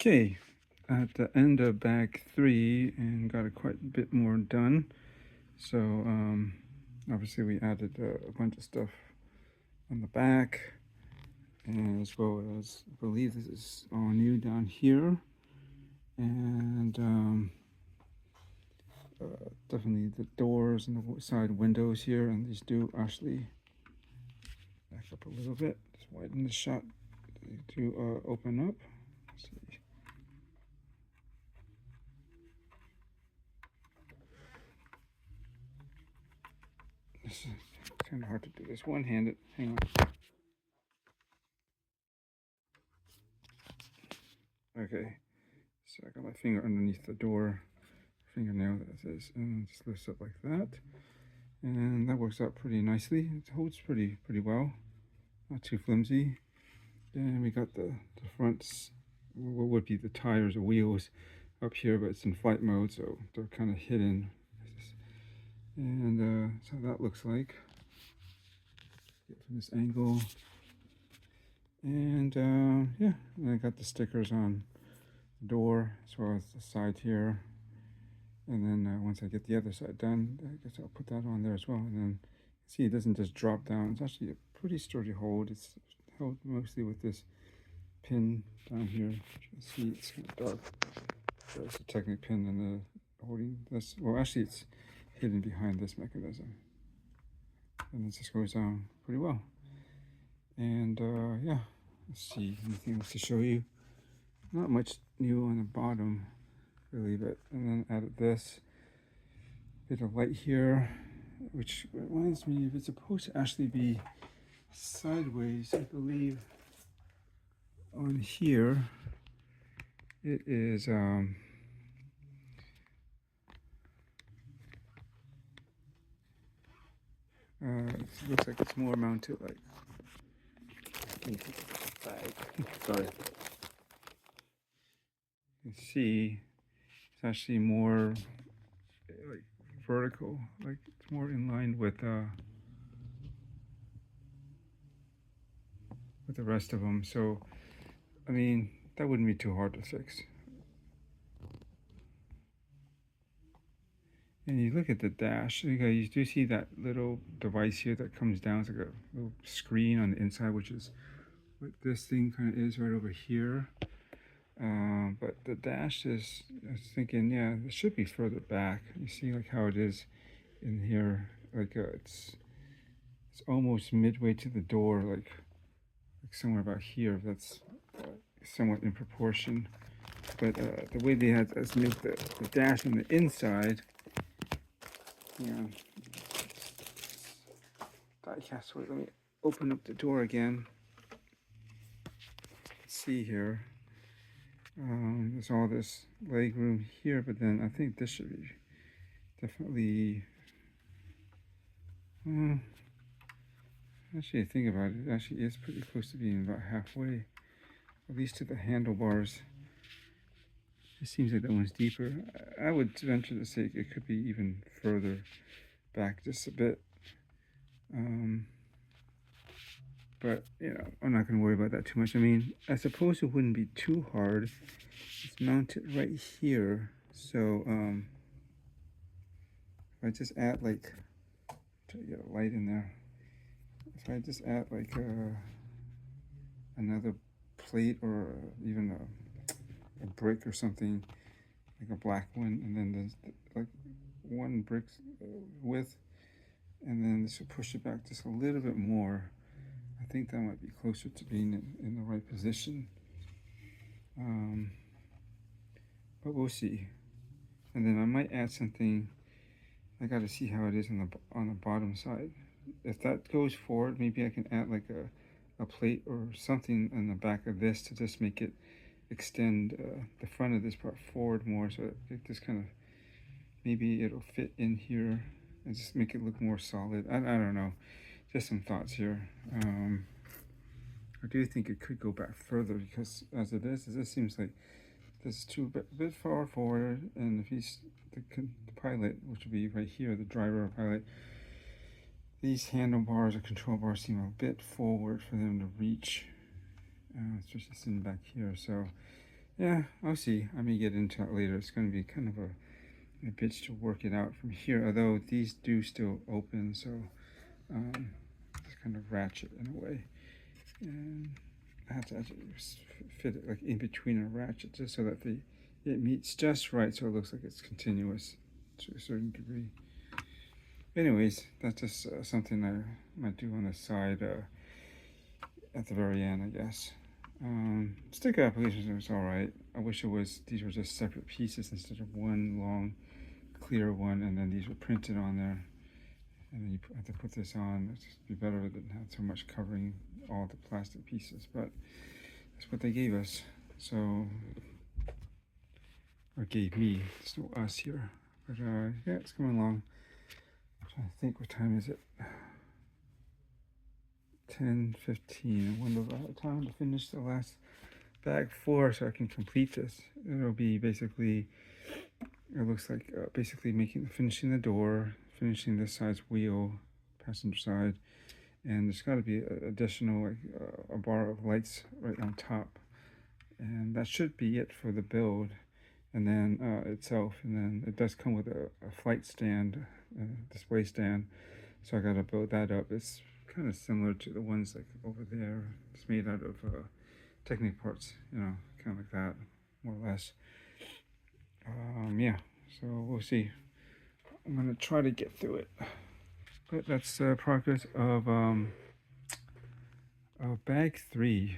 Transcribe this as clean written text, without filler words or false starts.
Okay, at the end of bag 3 and got quite a bit more done. So obviously we added a bunch of stuff on the back, and as well as I believe this is all new down here, and definitely the doors and the side windows here, and these do actually back up a little bit, just widen the shot to open up. Let's see. This is kind of hard to do this one-handed. Hang on. Okay, so I got my finger underneath the door, fingernail that is, and just lifts up like that, and that works out pretty nicely. It holds pretty well, not too flimsy. Then we got the fronts, what would be the tires or wheels up here, but it's in flight mode, so they're kind of hidden. And so that looks like from this angle. And yeah, and I got the stickers on the door as well as the side here. And then once I get the other side done, I guess I'll put that on there as well. And then see, it doesn't just drop down. It's actually a pretty sturdy hold. It's held mostly with this pin down here. You can see it's kind of dark. There's a Technic pin in the holding this. Well, actually, it's hidden behind this mechanism. And it just goes down pretty well. And yeah, let's see, anything else to show you? Not much new on the bottom, really, but and then added this bit of light here, which reminds me if it's supposed to actually be sideways, I believe on here it is it looks like it's more mounted like sorry. You can see it's actually more like vertical, like it's more in line with the rest of them. So I mean, that wouldn't be too hard to fix. And you look at the dash, you do see that little device here that comes down. It's like a little screen on the inside, which is what this thing kind of is right over here. But the dash is, I was thinking, yeah, it should be further back. You see like how it is in here, like it's almost midway to the door, like somewhere about here. That's somewhat in proportion. But the way they had us make the dash on the inside, yeah, die cast. Wait, let me open up the door again. See here, there's all this leg room here, but then I think this should be definitely. Actually, think about it. It actually is pretty close to being about halfway, at least to the handlebars. It seems like that one's deeper. I would venture to say it could be even further back, just a bit. But you know, I'm not going to worry about that too much. I mean, I suppose it wouldn't be too hard. It's mounted right here, so if I just add like, try to get a light in there. If I just add like another plate or even a brick or something, like a black one, and then there's like one brick width, and then this will push it back just a little bit more. I think that might be closer to being in the right position. But we'll see. And then I might add something. I got to see how it is on the bottom side. If that goes forward, maybe I can add like a plate or something on the back of this to just make it extend the front of this part forward more, so it just kind of, maybe it'll fit in here and just make it look more solid. I don't know, just some thoughts here. I do think it could go back further, because as it just seems like this is too a bit far forward, and if he's the pilot, which would be right here, the driver or pilot, these handlebars or control bars seem a bit forward for them to reach, especially sitting back here. So Yeah, I'll see. I may get into it later. It's going to be kind of a bitch to work it out from here, although these do still open, so it's kind of ratchet in a way. And I have to actually fit it like in between a ratchet just so that it meets just right, so it looks like it's continuous to a certain degree. Anyways, that's just something I might do on the side at the very end, I guess. Sticker application was alright. I wish these were just separate pieces instead of one long clear one, and then these were printed on there. And then you have to put this on. It'd be better than have so much covering all the plastic pieces, but that's what they gave us. So, or gave me. It's no us here. But yeah, it's coming along. I'm trying to think, what time is it? 10:15. I wonder if I have time to finish the last bag 4 so I can complete this. It'll be basically, it looks like basically finishing the door, finishing this side's wheel, passenger side, and there's got to be additional a bar of lights right on top, and that should be it for the build. And then itself, and then it does come with a flight stand, display stand, so I got to build that up. It's kind of similar to the ones like over there. It's made out of Technic parts, kind of like that, more or less. Yeah, so we'll see. I'm gonna try to get through it, but that's the progress of bag 3.